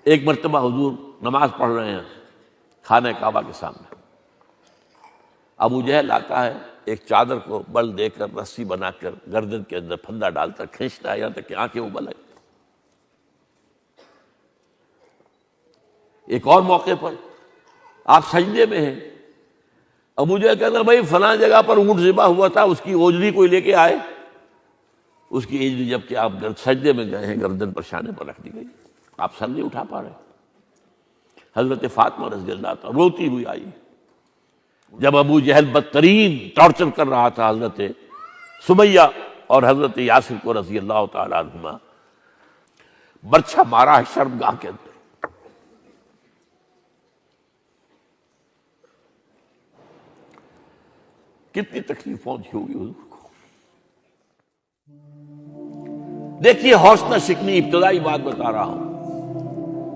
ایک مرتبہ حضور نماز پڑھ رہے ہیں خانہ کعبہ کے سامنے، ابو جہل آتا ہے، ایک چادر کو بل دے کر رسی بنا کر گردن کے اندر پھندا ڈال کر کھینچتا ہے یہاں تک کہ آنکھیں ابل آئی۔ ایک اور موقع پر آپ سجدے میں ہیں، ابو جہل کہتا ہے بھائی فلاں جگہ پر اونٹ ذبح ہوا تھا، اس کی اوجری کوئی لے کے آئے، اس کی اوجری جب کہ آپ سجدے میں گئے ہیں گردن پر شانے پر رکھ دی گئی، آپ سر نہیں اٹھا پا رہے۔ حضرت فاطمہ رضی اللہ عنہا روتی ہوئی آئی جب ابو جہل بدترین ٹارچر کر رہا تھا حضرت سمیہ اور حضرت یاسر کو رضی اللہ تعالی عنہما، برچھا مارا ہے شرمگاہ کے اندر۔ کتنی تکلیف پہنچی ہوگی حضور کو۔ دیکھیے حوصلہ شکنی ابتدائی بات بتا رہا ہوں،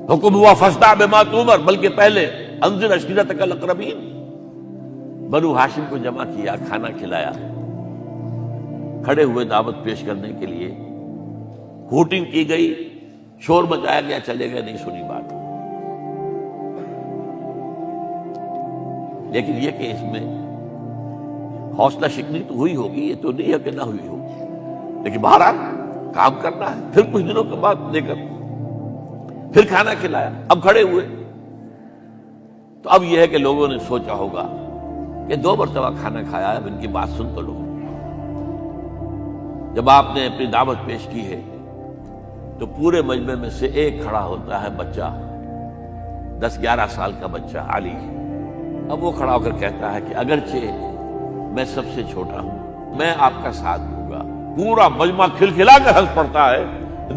حکم ہوا فاصدع بما تؤمر، بلکہ پہلے انذر عشیرتک الاقربین، بنو ہاشم کو جمع کیا، کھانا کھلایا، کھڑے ہوئے دعوت پیش کرنے کے لیے، ہوٹنگ کی گئی، شور مچایا گیا، چلے گئے، نہیں سنی بات۔ لیکن یہ کہ اس میں حوصلہ شکنی تو ہوئی ہوگی، یہ تو نہیں ہے کہ نہ ہوئی ہوگی، لیکن بہرحال کام کرنا ہے۔ پھر کچھ دنوں کے بعد لے کر پھر کھانا کھلایا، اب کھڑے ہوئے تو اب یہ ہے کہ لوگوں نے سوچا ہوگا کہ 2 مرتبہ کھانا کھایا ہے، اب ان کی بات سن تو لو۔ جب آپ نے اپنی دعوت پیش کی ہے تو پورے مجمع میں سے ایک کھڑا ہوتا ہے بچہ، 10-11 سال کا بچہ علی، اب وہ کھڑا ہو کر کہتا ہے کہ اگرچہ میں سب سے چھوٹا ہوں، میں آپ کا ساتھ دوں گا۔ پورا مجمع کھلکھلا کر ہنس پڑتا ہے،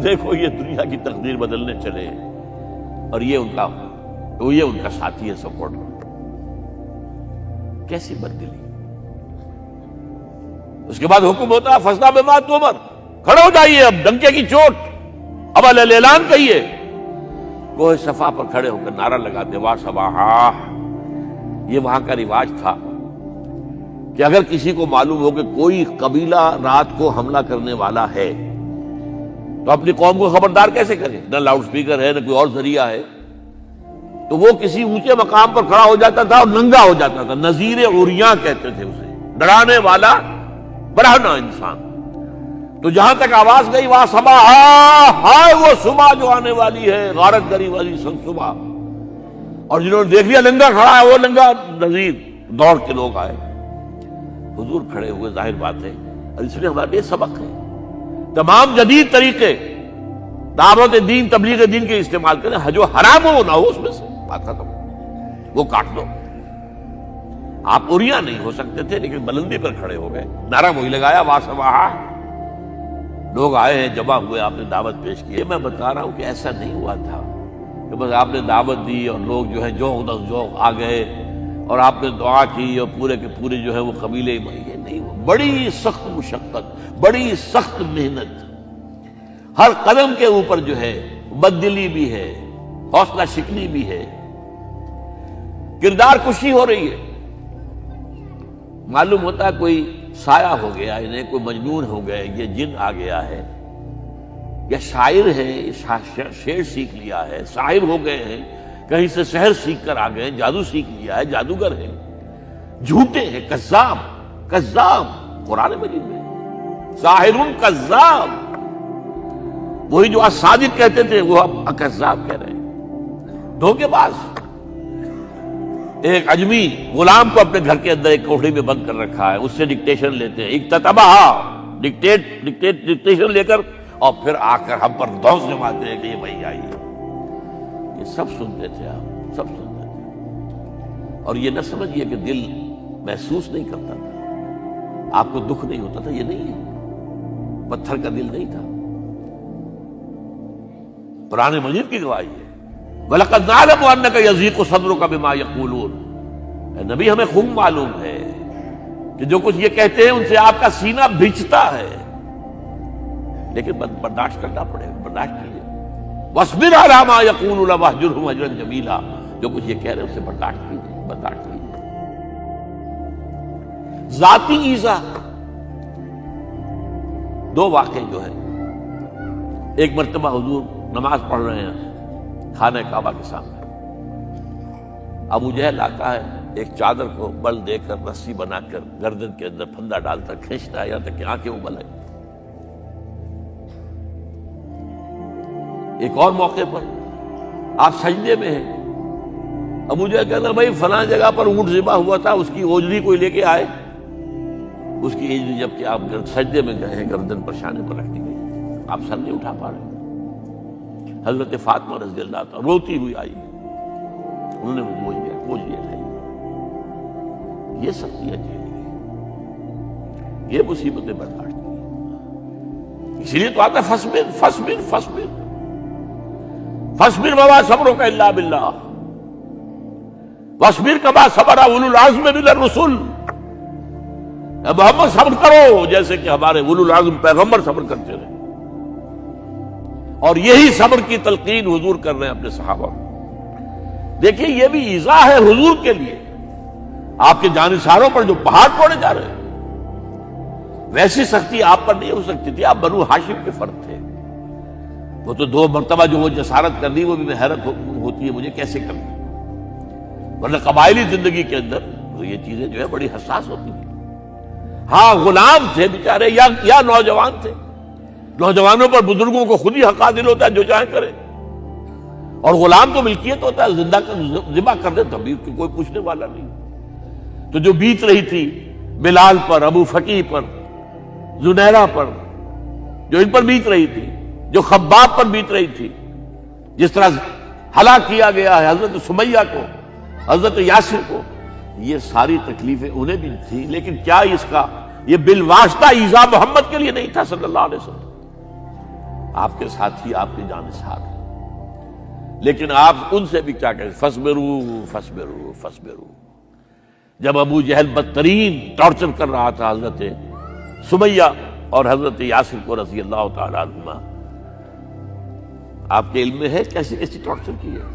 دیکھو یہ دنیا کی تقدیر بدلنے چلے ہیں، اور یہ ان کا ساتھی ہے، سپورٹر۔ کیسی بددلی۔ اس کے بعد حکم ہوتا ہے فاصدع بما تؤمر، کھڑے ہو جائیے، اب ڈنکے کی چوٹ، اب اعلان کہیے۔ کوہ صفا پر کھڑے ہو کر نعرہ لگاتے وا صباحا۔ یہ وہاں کا رواج تھا کہ اگر کسی کو معلوم ہو کہ کوئی قبیلہ رات کو حملہ کرنے والا ہے تو اپنی قوم کو خبردار کیسے کرے؟ نہ لاؤڈ سپیکر ہے، نہ کوئی اور ذریعہ ہے، تو وہ کسی اونچے مقام پر کھڑا ہو جاتا تھا اور ننگا ہو جاتا تھا، نذیر عریاں کہتے تھے اسے، ڈرانے والا برہنہ انسان۔ تو جہاں تک آواز گئی وہاں صبح، ہائے وہ صبح جو آنے والی ہے، غارت گری والی سن صبح، اور جنہوں نے دیکھ لیا ننگا کھڑا ہے وہ ننگا نذیر، دوڑ کے لوگ آئے، حضور کھڑے ہوئے، ظاہر بات ہے، اور اس میں ہمارے لیے سبق ہے، تمام جدید طریقے دعوت دین، تبلیغ دین کے استعمال کریں، جو حرام ہو نہ ہو اس میں سے بات ختم، وہ کاٹ دو۔ آپ عریاں نہیں ہو سکتے تھے لیکن بلندی پر کھڑے ہو گئے، نعرہ وہی لگایا وا صباحا۔ لوگ آئے ہیں، جمع ہوئے، آپ نے دعوت پیش کی۔ میں بتا رہا ہوں کہ ایسا نہیں ہوا تھا کہ بس آپ نے دعوت دی اور لوگ جو ہے ذوق آ گئے اور آپ نے دعا کی اور پورے کے پورے جو ہے وہ قبیلے میں، یہ نہیں ہوا۔ بڑی سخت مشقت، بڑی سخت محنت، ہر قدم کے اوپر جو ہے بددلی بھی ہے، حوصلہ شکنی بھی ہے، کردار کشی ہو رہی ہے۔ معلوم ہوتا ہے کوئی سایہ ہو گیا، انہیں کوئی مجنون ہو گئے، یہ جن آ گیا ہے، یا شاعر ہے، شعر سیکھ لیا ہے، ساحر ہو گئے ہیں، کہیں سے سحر سیکھ کر آ گئے، جادو سیکھ لیا ہے، جادوگر ہے، جھوٹے ہیں، کذاب قرآن مجید میں ساحر کذاب، وہی جو صادق کہتے تھے وہ اب کذاب کہہ رہے ہیں، دھوکے باز۔ ایک اجمی غلام کو اپنے گھر کے اندر ایک کوٹھری میں بند کر رکھا ہے، اس سے ڈکٹیشن لیتے ہیں، ڈکٹیشن لے کر، اور پھر آ کر ہم پر دھوس جماتے ہیں کہ یہ بھائی آئی ہے۔ یہ سب سنتے تھے آپ، سب سنتے تھے، اور یہ نہ سمجھیے کہ دل محسوس نہیں کرتا تھا، آپ کو دکھ نہیں ہوتا تھا، یہ نہیں ہے، پتھر کا دل نہیں تھا۔ قرآن مجید کی گواہی ہے، وَلَقَدْ نَعْلَمُ أَنَّكَ يَضِيقُ صَدْرُكَ بِمَا يَقُولُونَ۔ اے نبی ہمیں خوب معلوم ہے کہ جو کچھ یہ کہتے ہیں ان سے آپ کا سینہ بھجتا ہے، لیکن برداشت کرنا پڑے گا، برداشت کیجیے۔ وَاصْبِرْ عَلَىٰ مَا يَقُولُونَ وَاهْجُرْهُمْ هَجْرًا جَمِيلًا، جو کچھ یہ کہہ رہے ہیں اس سے برداشت کیجیے، برداشت کیجیے۔ ذاتی ایذا، 2 واقعے جو ہے، ایک مرتبہ حضور نماز پڑھ رہے ہیں خانہ کعبہ کے سامنے ابو جہل آتا ہے، ایک چادر کو بل دے کر رسی بنا کر گردن کے اندر پھندا ڈال کر کھینچتا ہے، یہاں تک کہ آنکھیں ابل آئی۔ ایک اور موقع پر آپ سجدے میں ہیں، ابو جہل کہتا ہے بھائی فلاں جگہ پر اونٹ ذبح ہوا تھا، اس کی اوجری کوئی لے کے آئے۔ اس کی اوجری جب کہ آپ سجدے میں گئے ہیں گردن پر شانے پر رکھ دی گئی، آپ سر نہیں اٹھا پا رہے۔ حضرت فاطمہ رضی اللہ عنہا روتی ہوئی آئی، انہوں نے وہ بوجھ لیا ہے، یہ سختیاں جھیلی، یہ مصیبتیں برداشت کی، اسی لیے تو آتا ہے فصبر فصبر فصبر فصبر وما صبرک الا باللہ واصبر کما صبر اولو العزم من الرسل۔ اے محمد صبر کرو جیسے کہ ہمارے اولو العزم پیغمبر صبر کرتے رہے، اور یہی صبر کی تلقین حضور کر رہے ہیں اپنے صحابہ کو۔ دیکھیے یہ بھی ایذا ہے حضور کے لیے، آپ کے جانثاروں پر جو پہاڑ توڑے جا رہے ہیں، ویسی سختی آپ پر نہیں ہو سکتی تھی، آپ بنو ہاشم کے فرد تھے۔ وہ تو 2 مرتبہ جو وہ جسارت کر دی، وہ بھی میں حیرت ہوتی ہے مجھے کیسے کر دی، ورنہ قبائلی زندگی کے اندر یہ چیزیں جو ہے بڑی حساس ہوتی ہیں۔ ہاں غلام تھے بیچارے یا نوجوان تھے، نوجوانوں پر بزرگوں کو خود ہی حق حاصل ہوتا ہے جو چاہے کرے، اور غلام تو ملکیت ہوتا ہے، زندہ ذبح کر دے تبھی کوئی پوچھنے والا نہیں۔ تو جو بیت رہی تھی بلال پر، ابو فقیہ پر، زنیرہ پر، جو ان پر بیت رہی تھی، جو خباب پر بیت رہی تھی، جس طرح ہلاک کیا گیا ہے حضرت سمیہ کو، حضرت یاسر کو، یہ ساری تکلیفیں انہیں بھی تھی، لیکن کیا اس کا یہ بالواسطہ ایذا محمد کے لیے نہیں تھا صلی اللہ علیہ وسلم؟ آپ کے ساتھی، آپ کے جانثار، لیکن آپ ان سے بھی کیا کہیں، فصبروا فصبروا فصبروا۔ جب ابو جہل بدترین ٹارچر کر رہا تھا حضرت سمیہ اور حضرت یاسر کو رضی اللہ تعالی عنہما، آپ کے علم میں ہے کیسی کیسی ٹارچر کی ہے؟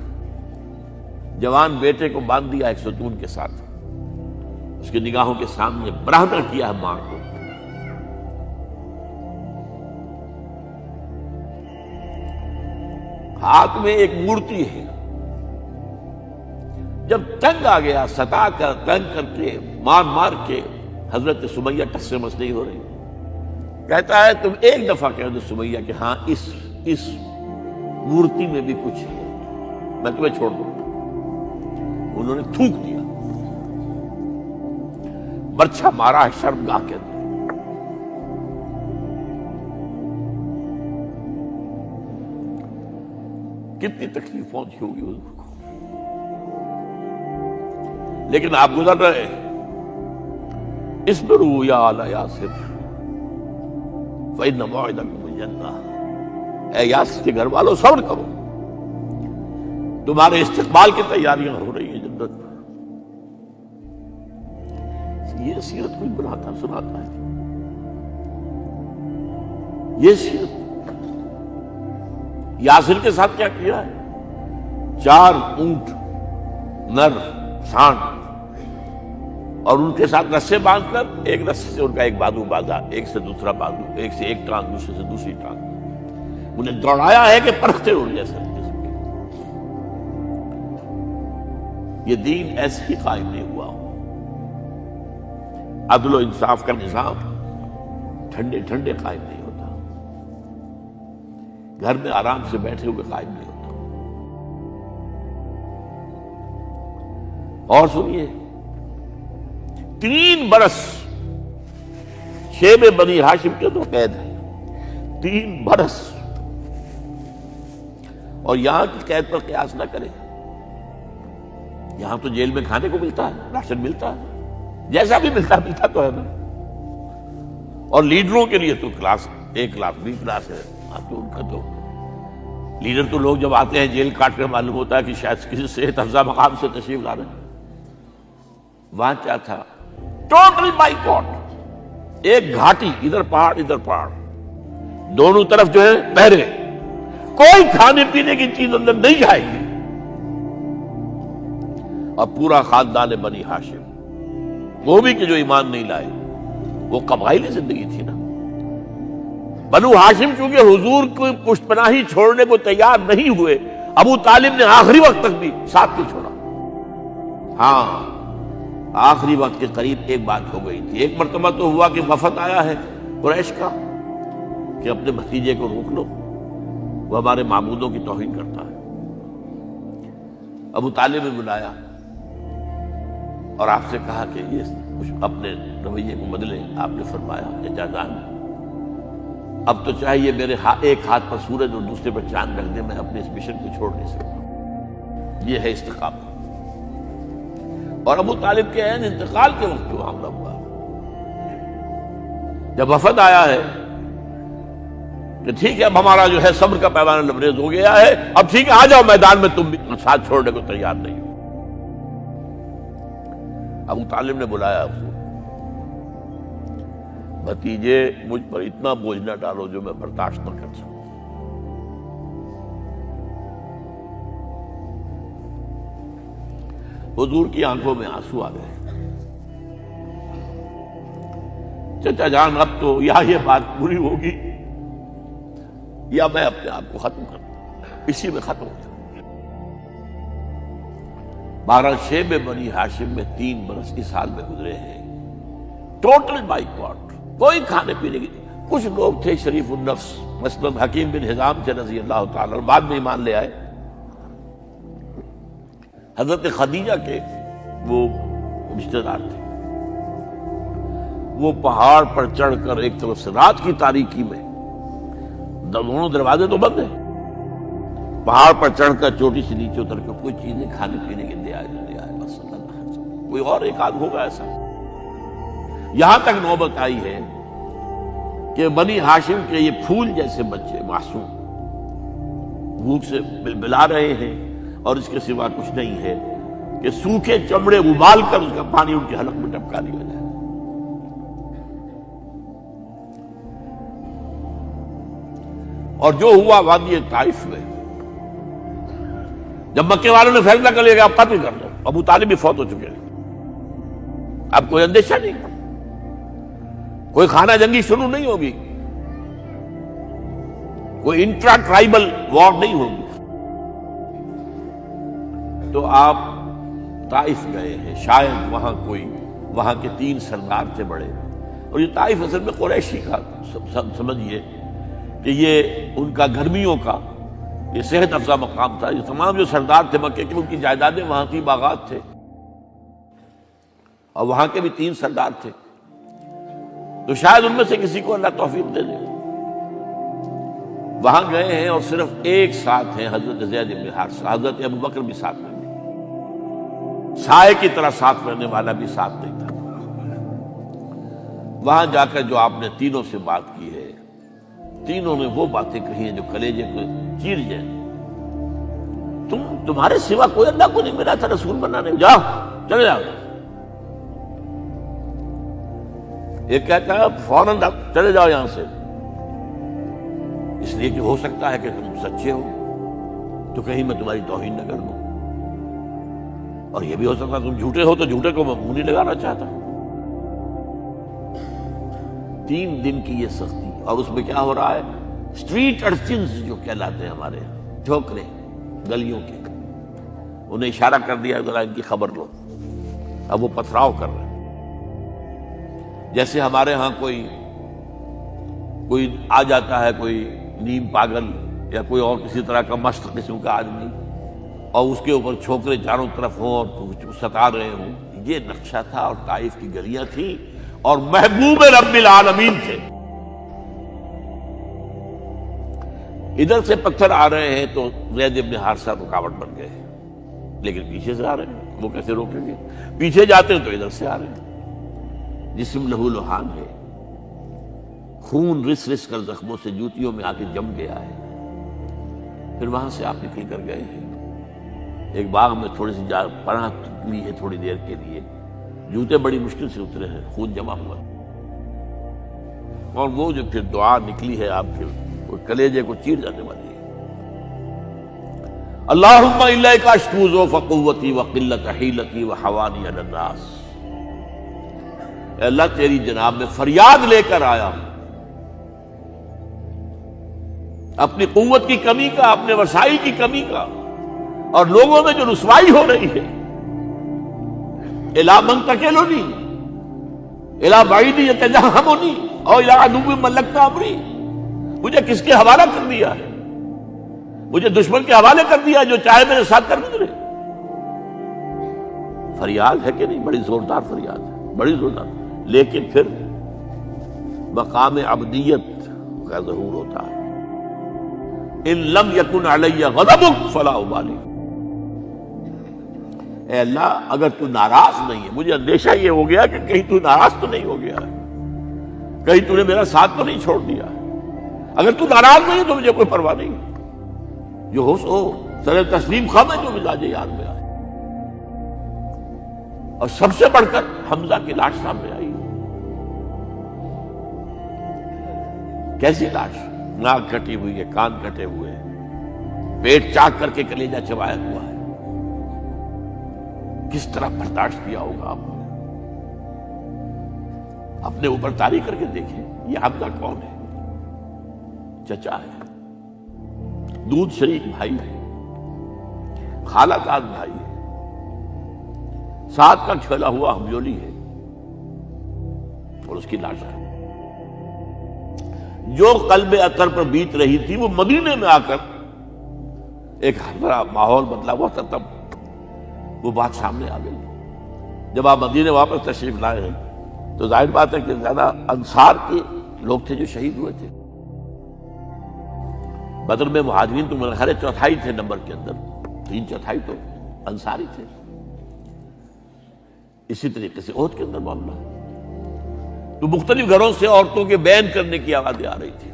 جوان بیٹے کو باندھ دیا ایک ستون کے ساتھ، اس کی نگاہوں کے سامنے برہنہ کیا ہے ماں کو، ہاتھ میں ایک مورتی ہے، جب تنگ آ گیا ستا کر تنگ کر کے مار مار کے حضرت سمیہ ٹس سے مس نہیں ہو رہی، کہتا ہے تم ایک دفعہ کہہ دو سمیہ کہ ہاں اس مورتی میں بھی کچھ ہے، میں تمہیں چھوڑ دوں۔ انہوں نے تھوک دیا، برچھا مارا ہے شرمگاہ کے اندر۔ کتنی تکلیف پہنچی ہوگی حضور کو، لیکن آپ گزر رہے ہیں۔ اصبروا یا آل یاسر فإن موعدکم الجنہ، اے یاسر کے گھر والوں صبر کرو، تمہارے استقبال کی تیاریاں ہو رہی ہیں جنت۔ یہ سیرت کوئی بناتا سناتا ہے، یہ سیرت۔ یاسر کے ساتھ کیا کیا ہے؟ 4 اونٹ نر سانڈ، اور ان کے ساتھ رسے باندھ کر ایک رسے سے ان کا ایک بازو باندھا، ایک سے دوسرا بازو، ایک سے ایک ٹانگ، دوسرے سے دوسری ٹانگ، انہیں دوڑایا ہے کہ پرکھتے اڑ جیسے۔ یہ دین ایسے ہی قائم نہیں ہوا ہو۔ عدل و انصاف کا نظام ٹھنڈے ٹھنڈے قائم نہیں ہوتا، گھر میں آرام سے بیٹھے ہوئے قائم نہیں ہوتا۔ اور سنیے، 3 برس شیب بنی ہاشم کے تو قید ہے، 3 برس، اور یہاں کی قید پر قیاس نہ کریں۔ یہاں تو جیل میں کھانے کو ملتا ہے، راشن ملتا ہے، جیسا بھی ملتا تو ہے نا، اور لیڈروں کے لیے تو class A class B class ہے۔ آپ تو ان کا تو لیڈر تو لوگ جب آتے ہیں جیل کاٹ کر معلوم ہوتا ہے کہ شاید کسی صحت افزا مقام سے تشریف لا رہے ہیں۔ وہاں کیا تھا؟ ٹوٹل بائیکاٹ، ایک گھاٹی، ادھر پہاڑ ادھر پہاڑ، دونوں طرف جو ہے پہرے، کوئی کھانے پینے کی چیز اندر نہیں جائے گی، اور پورا خاندان بنی ہاشم، وہ بھی کہ جو ایمان نہیں لائے، وہ قبائلی زندگی تھی نا۔ بنو ہاشم چونکہ حضور کو پشت پناہی چھوڑنے کو تیار نہیں ہوئے، ابو طالب نے آخری وقت تک بھی ساتھ نہیں چھوڑا. ہاں آخری وقت کے قریب ایک بات ہو گئی تھی. ایک مرتبہ تو ہوا کہ وفد آیا ہے قریش کا کہ اپنے بھتیجے کو روک لو، وہ ہمارے معبودوں کی توہین کرتا ہے. ابو طالب نے بلایا اور آپ سے کہا کہ یہ کچھ اپنے رویے کو بدلے. آپ نے فرمایا کہ جان اب تو چاہیے میرے ایک ہاتھ پر سورج اور دوسرے پر چاند رکھ دے، میں اپنے اس مشن کو چھوڑ نہیں سکتا. یہ ہے استقامت. اور ابو طالب کے عین انتقال کے وقت جو معاملہ ہوا، جب وفد آیا ہے کہ ٹھیک ہے اب ہمارا جو ہے صبر کا پیمانہ لبریز ہو گیا ہے، اب ٹھیک ہے آ جاؤ میدان میں، تم بھی ساتھ چھوڑنے کو تیار نہیں ہو. ابو طالب نے بلایا اس کو، بھتیجے مجھ پر اتنا بوجھ نہ ڈالو جو میں برداشت نہ کر سکوں. حضور کی آنکھوں میں آنسو آ گئے. چچا جان اب تو یا یہ بات پوری ہوگی یا میں اپنے آپ کو ختم کر دوں، اسی میں ختم ہو جاؤں. 12 شیب بنی ہاشم میں 3 برس اس حال میں گزرے ہیں. ٹوٹل بائیکاٹ، کوئی کھانے پینے کی. کچھ لوگ تھے شریف النفس، مثلا حکیم بن حزام تھے رضی اللہ تعالی عنہ، بعد میں ایمان لے آئے. حضرت خدیجہ کے وہ رشتہ دار تھے. وہ پہاڑ پر چڑھ کر ایک طرف سے رات کی تاریکی میں، دونوں دروازے تو بند ہیں، پہاڑ پر چڑھ کر چوٹی سے نیچے اتر کر کوئی چیزیں کھانے پینے کے لے آئے بس. کوئی اور ایک آدھ ہوگا ایسا. یہاں تک نوبت آئی ہے کہ بنی ہاشم کے یہ پھول جیسے بچے معصوم بھوک سے بلبلا رہے ہیں اور اس کے سوا کچھ نہیں ہے کہ سوکھے چمڑے ابال کر اس کا پانی ان کے حلق میں ٹپکا دیا جائے. اور جو ہوا وادی طائف میں، جب مکے والوں نے فیصلہ کر لیا کہ آپ قتل کر دو، ابو طالب بھی فوت ہو چکے ہیں، اب کوئی اندیشہ نہیں، کوئی خانہ جنگی شروع نہیں ہوگی، کوئی انٹرا ٹرائبل وار نہیں ہوگی. تو آپ طائف گئے ہیں. شاید وہاں کے 3 سردار تھے بڑے، اور یہ طائف اصل میں قریشی کا سمجھیے کہ یہ ان کا گرمیوں کا یہ صحت افزا مقام تھا. یہ تمام جو سردار تھے مکے کے، ان کی جائیدادیں وہاں تھی، باغات تھے، اور وہاں کے بھی 3 سردار تھے. تو شاید ان میں سے کسی کو اللہ توفیق دے دے. وہاں گئے ہیں اور صرف ایک ساتھ ہیں، حضرت زید بن حارثہ. حضرت ابو بکر بھی ساتھ میں نہیں، سائے کی طرح ساتھ رہنے والا بھی ساتھ نہیں تھا. وہاں جا کر جو آپ نے تینوں سے بات کی ہے، تینوں نے وہ باتیں کہی ہیں جو کلیجے کو چیر جائیں. تمہارے سوا کوئی اللہ کو نہیں ملا تھا رسول بنانے، جاؤ چلے جاؤ. ایک کہتا ہے فوراً چلے جاؤ یہاں سے، اس لیے کہ ہو سکتا ہے کہ تم سچے ہو تو کہیں میں تمہاری توہین نہ کر دوں، اور یہ بھی ہو سکتا ہے تم جھوٹے ہو تو جھوٹے کو میں منہ نہیں لگانا چاہتا. 3 دن کی یہ سختی، اور اس میں کیا ہو رہا ہے، اسٹریٹ ارچنز جو کہلاتے ہیں ہمارے ٹھوکرے گلیوں کے، انہیں اشارہ کر دیا ذرا ان کی خبر لو. اب وہ پتھراؤ کر رہے ہیں. جیسے ہمارے ہاں کوئی آ جاتا ہے، کوئی نیم پاگل یا کوئی اور کسی طرح کا مست قسم کا آدمی، اور اس کے اوپر چھوکرے چاروں طرف ہوں اور ستا رہے ہوں. یہ نقشہ تھا، اور طائف کی گلیاں تھیں، اور محبوب رب العالمین تھے. ادھر سے پتھر آ رہے ہیں تو زید بن حارثہ رکاوٹ بن گئے ہیں، لیکن پیچھے سے آ رہے ہیں، وہ کیسے روکیں گے؟ پیچھے جاتے ہیں تو ادھر سے آ رہے ہیں. جسم لہو لہان ہے، خون رس رس کر زخموں سے جوتیوں میں آ کے جم گیا ہے. پھر وہاں سے آپ نکل کر گئے ہیں. ایک باغ میں تھوڑی سی پناہ لی ہے تھوڑی دیر کے لیے، جوتے بڑی مشکل سے اترے ہیں، خون جمع ہوا، اور وہ جو پھر دعا نکلی ہے آپ کے وہ کلیجے کو چیر جانے والی ہے. اللہم الیک اشکو ضعف قوتی وقلت حیلتی وحوانی علی الناس. اے اللہ تیری جناب میں فریاد لے کر آیا ہوں اپنی قوت کی کمی کا، اپنے وسائل کی کمی کا، اور لوگوں میں جو رسوائی ہو رہی ہے، الا من تکلنی الا بعید یتجہمنی اور الا عدو ملکت امری، مجھے کس کے حوالہ کر دیا ہے؟ مجھے دشمن کے حوالے کر دیا جو چاہے میرے ساتھ کر گزرے۔ فریاد ہے کہ نہیں؟ بڑی زوردار فریاد ہے، بڑی زوردار، لیکن پھر مقام عبدیت کا ضرور ہوتا ہے۔ ان لم یکن علی غضبک فلا ابالی، اے اللہ اگر تو ناراض نہیں ہے، مجھے اندیشہ یہ ہو گیا کہ کہیں تو ناراض تو نہیں ہو گیا ہے، کہیں تو نے میرا ساتھ تو نہیں چھوڑ دیا ہے۔ اگر تو ناراض نہیں ہے تو مجھے کوئی پرواہ نہیں، جو ہو سو سر تسلیم خم ہے جو مزاج یار میں آئے۔ اور سب سے بڑھ کر حمزہ کی لاش سامنے آئی، کیسی لاش؟ ناک کٹی ہوئی ہے، کان کٹے ہوئے ہیں، پیٹ چاک کر کے کلیجہ چبایا ہوا ہے، کس طرح برداشت کیا ہوگا آپ نے؟ اپنے اوپر تاریخ کر کے دیکھیں، یہ حمزہ کون ہے؟ چچا ہے، دودھ شریک بھائی ہے، خالہ داد بھائی ہے، ساتھ کا کھیلا ہوا ہمجولی ہے، اور اس کی لاش ہے۔ جو قلب اطہر پر بیت رہی تھی وہ مدینے میں آ کر ایک بڑا ماحول بدلا ہوا تھا، تب وہ بات سامنے آ گئی۔ جب آپ مدینے واپس تشریف لائے ہیں تو ظاہر بات ہے کہ زیادہ انصار کے لوگ تھے جو شہید ہوئے تھے۔ بدر میں مہاجرین تو میرے خیال ہے چوتھائی تھے نمبر کے اندر، 3/4 تو انصاری تھے۔ اسی طریقے سے احد کے اندر معاملہ ہے، تو مختلف گھروں سے عورتوں کے بین کرنے کی آوازیں آ رہی تھی،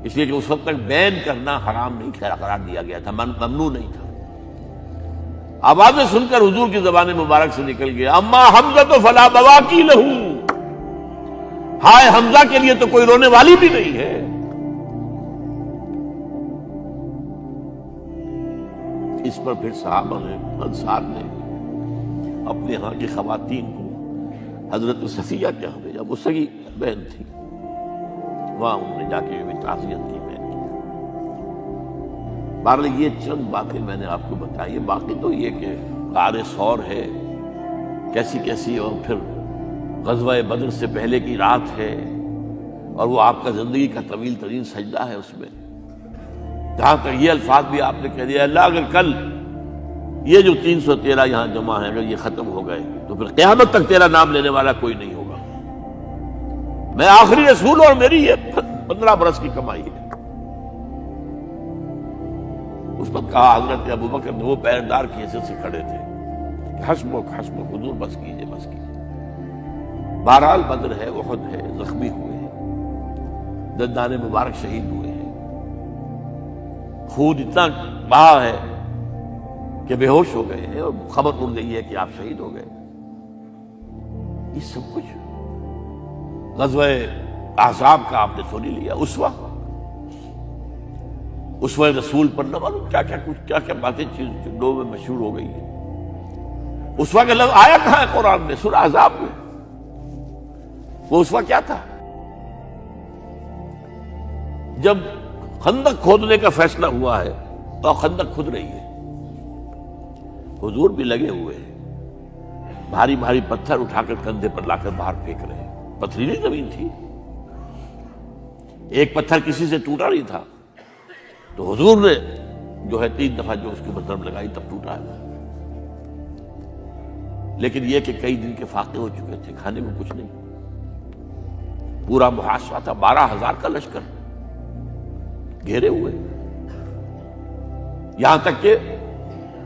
اس لیے کہ اس وقت تک بین کرنا حرام نہیں قرار دیا گیا تھا، ممنوع نہیں تھا۔ آوازیں سن کر حضور کی زبان مبارک سے نکل گیا، اما حمزہ تو فلا بواکی لہو، ہائے حمزہ کے لیے تو کوئی رونے والی بھی نہیں ہے۔ اس پر پھر صحابہ نے، انصار نے اپنے ہاں کی خواتین کو حضرت صفیہ کے ہاں بھیجا، وہ سگی بہن تھی، وہاں انہوں نے جا کے بھی تعزیت کی بہن کی۔ بہرحال یہ چند باتیں میں نے آپ کو بتائی، باقی تو یہ کہ غار ثور ہے کیسی کیسی، اور پھر غزوہ بدر سے پہلے کی رات ہے، اور وہ آپ کا زندگی کا طویل ترین سجدہ ہے۔ اس میں جہاں تک یہ الفاظ بھی آپ نے کہہ دیا، اللہ اگر کل یہ جو 313 یہاں جمع ہیں اگر یہ ختم ہو گئے تو پھر قیامت تک تیرا نام لینے والا کوئی نہیں ہوگا، میں آخری رسول اور میری یہ 15 برس کی کمائی ہے۔ اس وقت کہا حضرت ابوبکر نے، وہ پہرےدار کی حیثیت سے کھڑے تھے، حسبک حسبک، حضور بس کیجئے بس کیجئے۔ بہرحال بدر ہے، احد ہے، زخمی ہوئے ہیں، دندان مبارک شہید ہوئے ہیں، خون اتنا بہا ہے کہ بے ہوش ہو گئے ہیں، اور خبر اڑ گئی ہے کہ آپ شہید ہو گئے۔ یہ سب کچھ غزوہ احزاب کا آپ نے سن ہی لیا۔ اسوہ رسول پر نہ معلوم کیا کیا باتیں چیز لوگوں میں مشہور ہو گئی ہیں۔ اسوہ کا لفظ آیا کہاں ہے قرآن میں؟ سورہ احزاب میں۔ وہ اسوہ کیا تھا؟ جب خندق کھودنے کا فیصلہ ہوا ہے تو خندق کھود رہی ہے، حضور بھی لگے ہوئے ہیں، بھاری بھاری پتھر اٹھا کر کندھے پر لا کر باہر پھینک رہے ہیں، پتھریلی زمین تھی، ایک پتھر کسی سے ٹوٹا نہیں تھا، تو حضور نے جو ہے 3 دفعہ جو اس کے اوپر ضرب لگائی تب ٹوٹا ہے۔ لیکن یہ کہ کئی دن کے فاقے ہو چکے تھے، کھانے کو کچھ نہیں، پورا محاصرہ تھا، 12,000 کا لشکر گھیرے ہوئے، یہاں تک کہ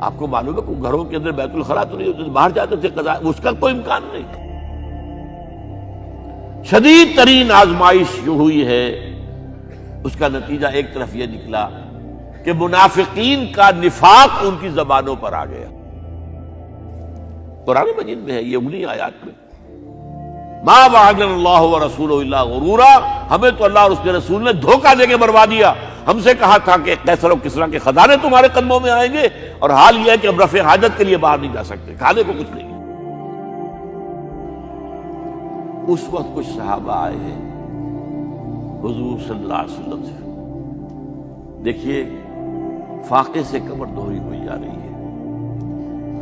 آپ کو معلوم ہے کہ گھروں کے اندر بیت الخلا تو نہیں ہوتے، باہر جاتے تھے قضاء، اس کا کوئی امکان نہیں۔ شدید ترین آزمائش جو ہوئی ہے اس کا نتیجہ ایک طرف یہ نکلا کہ منافقین کا نفاق ان کی زبانوں پر آ گیا۔ قرآن مجید میں ہے یہ انہی آیات میں، ما وعدنا اللہ ورسولہ الا غرورا، ہمیں تو اللہ اور اس کے رسول نے دھوکہ دے کے مروا دیا۔ ہم سے کہا تھا کہ قیصر و کسریٰ کے خزانے تمہارے قدموں میں آئیں گے، اور حال یہ ہے کہ اب رفع حاجت کے لیے باہر نہیں جا سکتے، کھانے کو کچھ نہیں۔ اس وقت کچھ صحابہ آئے ہیں حضور صلی اللہ علیہ وسلم سے، دیکھیے فاقے سے کمر دھوئی ہوئی جا رہی ہے،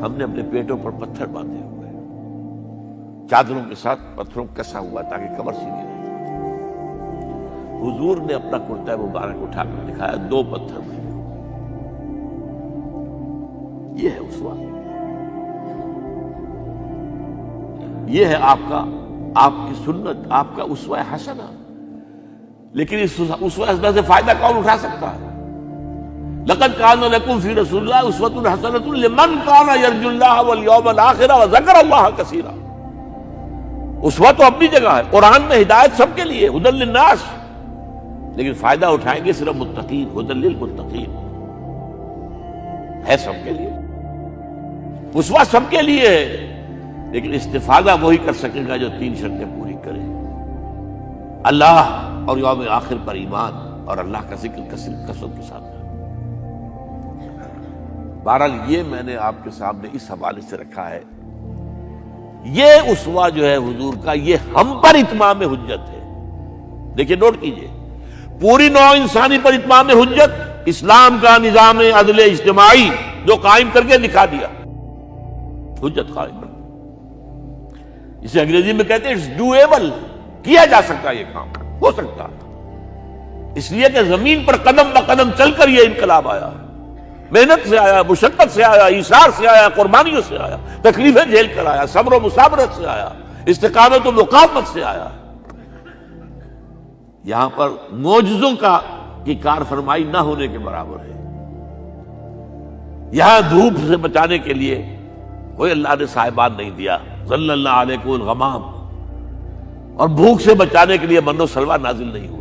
ہم نے اپنے پیٹوں پر پتھر باندھے ہوئے، چادروں کے ساتھ پتھروں کسا ہوا تاکہ کمر سیدھی رہے۔ حضور نے اپنا کرتا مبارک اٹھا کر دکھایا، 2 پتھر میں۔ یہ ہے اسوہ، یہ ہے آپ کی سنت، آپ کا اسوہ حسنہ۔ لیکن اس اسوہ حسنہ سے فائدہ کون اٹھا سکتا ہے؟ لقد كان لكم في رسول الله اسوة حسنة لمن كان يرجو الله واليوم الآخر وذكر الله كثيرا۔ اسوہ تو اپنی جگہ ہے، قرآن میں ہدایت سب کے لیے، ہدی للناس، لیکن فائدہ اٹھائیں گے صرف متقین، ہدی للمتقین ہے سب کے لیے، اسوہ سب کے لیے ہے، لیکن استفادہ وہی کر سکے گا جو 3 شرطیں پوری کرے: اللہ اور یوم آخر پر ایمان اور اللہ کا ذکر کثرت کے ساتھ۔ بہرحال یہ میں نے آپ کے سامنے اس حوالے سے رکھا ہے، یہ اسوہ جو ہے حضور کا، یہ ہم پر اتمام حجت ہے۔ دیکھیے نوٹ کیجئے، پوری نوع انسانی پر اتمام حجت، اسلام کا نظام عدل اجتماعی جو قائم کر کے دکھا دیا، حجت قائم کر، اسے انگریزی میں کہتے ہیں اٹس ڈویبل، کیا جا سکتا ہے، یہ کام ہو سکتا ہے، اس لیے کہ زمین پر قدم بقدم چل کر یہ انقلاب آیا، محنت سے آیا، مشقت سے آیا، ایثار سے آیا، قربانیوں سے آیا، تکلیفیں جھیل کر آیا، صبر و مصابرت سے آیا، استقامت و مقاومت سے آیا۔ یہاں پر معجزوں کی کار فرمائی نہ ہونے کے برابر ہے۔ یہاں دھوپ سے بچانے کے لیے کوئی اللہ نے صاحبان نہیں دیا، ظل اللہ علیکم الغمام، اور بھوک سے بچانے کے لیے من و سلوہ نازل نہیں ہوئے۔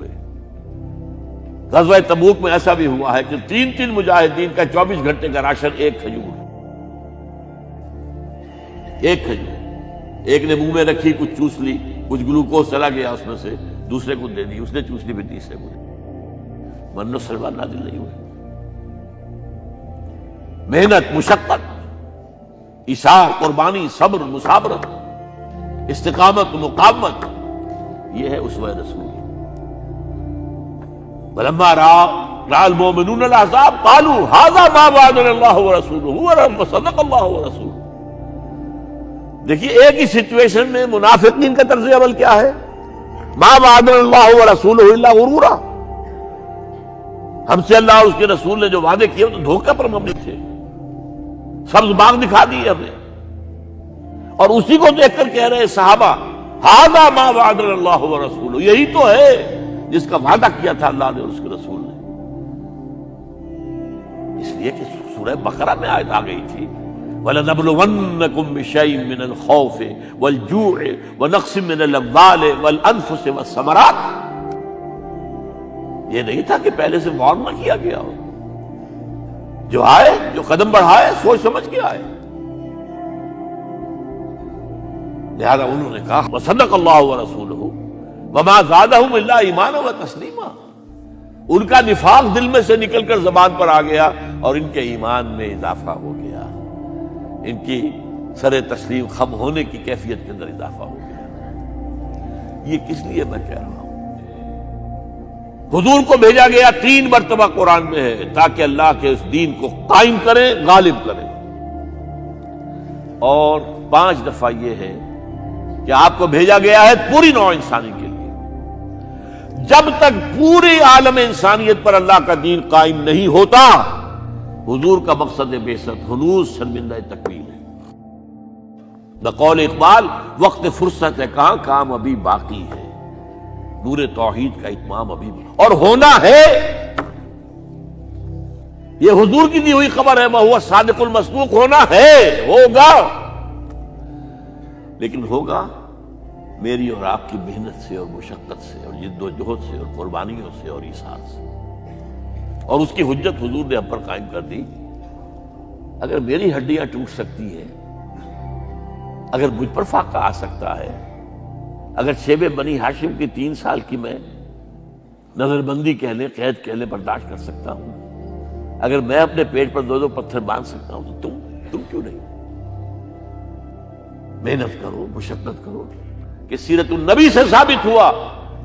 غزوہ تبوک میں ایسا بھی ہوا ہے کہ 3 مجاہدین کا 24 گھنٹے کا راشن ایک کھجور، ایک نے منہ میں رکھی، کچھ چوس لی، کچھ گلوکوز چلا گیا اس میں سے، دوسرے کو دے دی، اس نے چوس لی، پھر تیسرے کو دے دی۔ من و سلوہ نازل نہیں ہوئے۔ محنت، مشقت، ایثار، قربانی، صبر، مصابرت، استقامت، مقاومت، یہ ہے اسوہ رسول۔ فلما رأى المؤمنون الأحزاب قالوا هذا ما وعدنا الله ورسوله وصدق الله ورسوله۔ دیکھیے ایک ہی سچویشن میں منافقین کا طرز عمل کیا ہے، ما وعدنا الله ورسوله الا غرورا، ہم سے اللہ اور اس کے رسول نے جو وعدے کیے تو دھوکے پر مبنی تھے، سبز باغ دکھا دیے ہمیں، اور اسی کو دیکھ کر کہہ رہے صحابہ هذا ما وعدنا الله ورسوله، یہی تو ہے جس کا وعدہ کیا تھا اللہ نے اور اس کے رسول نے۔ اس لیے کہ سورہ بقرہ میں آیت آ گئی تھی وَلَنَبْلُوَنَّكُمْ بِشَيْءٍ مِّنَ الْخَوْفِ وَالْجُوعِ وَنَقْصٍ مِّنَ الْأَمْوَالِ وَالْأَنفُسِ وَالثَّمَرَاتِ۔ یہ نہیں تھا کہ پہلے سے وارن نہ کیا گیا ہو، جو آئے، جو قدم بڑھائے، سوچ سمجھ کے آئے۔ لہذا انہوں نے کہا وَصَدَقَ اللَّهُ وَرَسُولُهُ وَمَا زَادَهُمْ إِلَّا إِيمَانًا وَتَسْلِيمًا۔ ان کا نفاق دل میں سے نکل کر زبان پر آ گیا اور ان کے ایمان میں اضافہ ہو گیا، ان کی سر تسلیم خم ہونے کی کیفیت کے اندر اضافہ ہو گیا۔ یہ کس لیے میں کہہ رہا ہوں؟ حضور کو بھیجا گیا 3 مرتبہ قرآن میں ہے تاکہ اللہ کے اس دین کو قائم کرے، غالب کرے، اور 5 دفعہ یہ ہے کہ آپ کو بھیجا گیا ہے پوری نوع انسانی کے لیے۔ جب تک پوری عالم انسانیت پر اللہ کا دین قائم نہیں ہوتا، حضور کا مقصد بعثت ہنوز شرمندہ تکمیل ہے۔ بقول اقبال وقت فرصت ہے کہاں، کام ابھی باقی ہے، نور توحید کا اتمام ابھی اور ہونا ہے۔ یہ حضور کی دی ہوئی خبر ہے، وہ صادق المصدوق، ہونا ہے، ہوگا، لیکن ہوگا میری اور آپ کی محنت سے اور مشقت سے اور جد و جہد سے اور قربانیوں سے اور ایثار سے، اور اس کی حجت حضور نے ہم پر قائم کر دی۔ اگر میری ہڈیاں ٹوٹ سکتی ہیں، اگر مجھ پر فاقہ آ سکتا ہے، اگر شیب بنی ہاشم کی 3 سال کی میں نظر بندی کہہ لیں، قید کہہ لیں، برداشت کر سکتا ہوں، اگر میں اپنے پیٹ پر 2 پتھر باندھ سکتا ہوں تو تم کیوں نہیں؟ محنت کرو، مشقت کرو۔ کہ سیرت النبی سے ثابت ہوا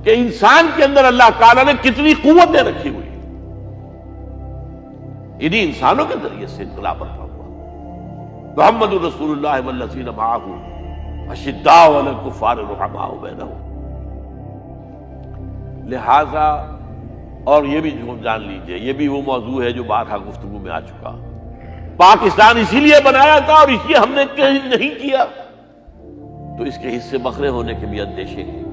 کہ انسان کے اندر اللہ تعالیٰ نے کتنی قوتیں رکھی ہوئی، انہی انسانوں کے ذریعے سے انقلاب برپا ہوا۔ محمد رسول اللہ والذین معہ اشداء علی الکفار رحماء بینہم۔ لہذا اور یہ بھی جان لیجئے، یہ بھی وہ موضوع ہے جو بارہا گفتگو میں آ چکا، پاکستان اسی لیے بنایا تھا اور اس لیے ہم نے نہیں کیا تو اس کے حصے بکھرے ہونے کے بھی اندیشے ہیں،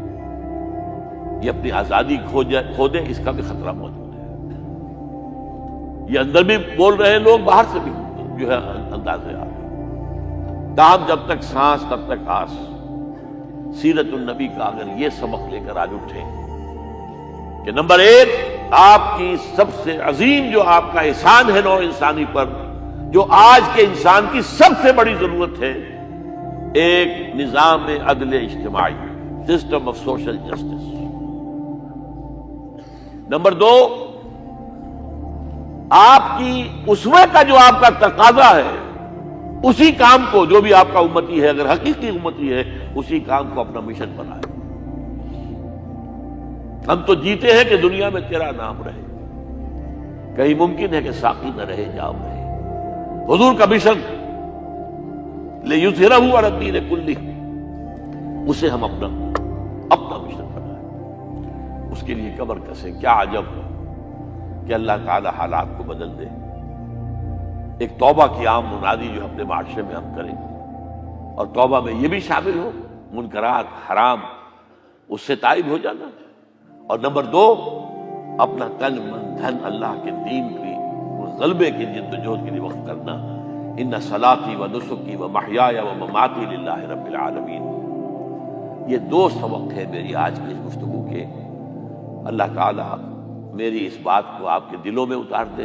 یہ اپنی آزادی کھو دے اس کا بھی خطرہ موجود ہے۔ یہ اندر بھی بول رہے ہیں لوگ، باہر سے بھی جو ہے اندازے آ رہے ہیں۔ تاہم جب تک سانس تب تک آس، سیرت النبی کا اگر یہ سبق لے کر آج اٹھے کہ نمبر ایک، آپ کی سب سے عظیم جو آپ کا احسان ہے نوع انسانی پر، جو آج کے انسان کی سب سے بڑی ضرورت ہے، ایک نظام عدل اجتماعی، system of social justice. Number دو، آپ کی اسوے کا جو آپ کا تقاضا ہے، اسی کام کو، جو بھی آپ کا امتی ہے، اگر حقیقی امتی ہے، اسی کام کو اپنا مشن بنائے۔ ہم تو جیتے ہیں کہ دنیا میں تیرا نام رہے، کہیں ممکن ہے کہ ساقی نہ رہے، جام رہے۔ حضور کا مشن لِیُظْہِرَہُ عَلَى الدِّینِ کُلِّہ، اسے ہم اپنا مشن بنائیں، اس کے لیے کمر کسیں۔ کیا عجب کہ اللہ تعالی حالات کو بدل دے۔ ایک توبہ کی عام منادی جو اپنے معاشرے میں ہم کریں، اور توبہ میں یہ بھی شامل ہو منکرات حرام اس سے تائب ہو جانا، اور نمبر دو، اپنا تن من دھن اللہ کے دین کی غلبے کی جد و جہد کے لیے وقف کرنا۔ ان صلاتی و نسکی و محیای و مماتی للہ رب العالمین۔ یہ دو سبق ہے میری آج کی اس گفتگو کے۔ اللہ تعالی میری اس بات کو آپ کے دلوں میں اتار دے،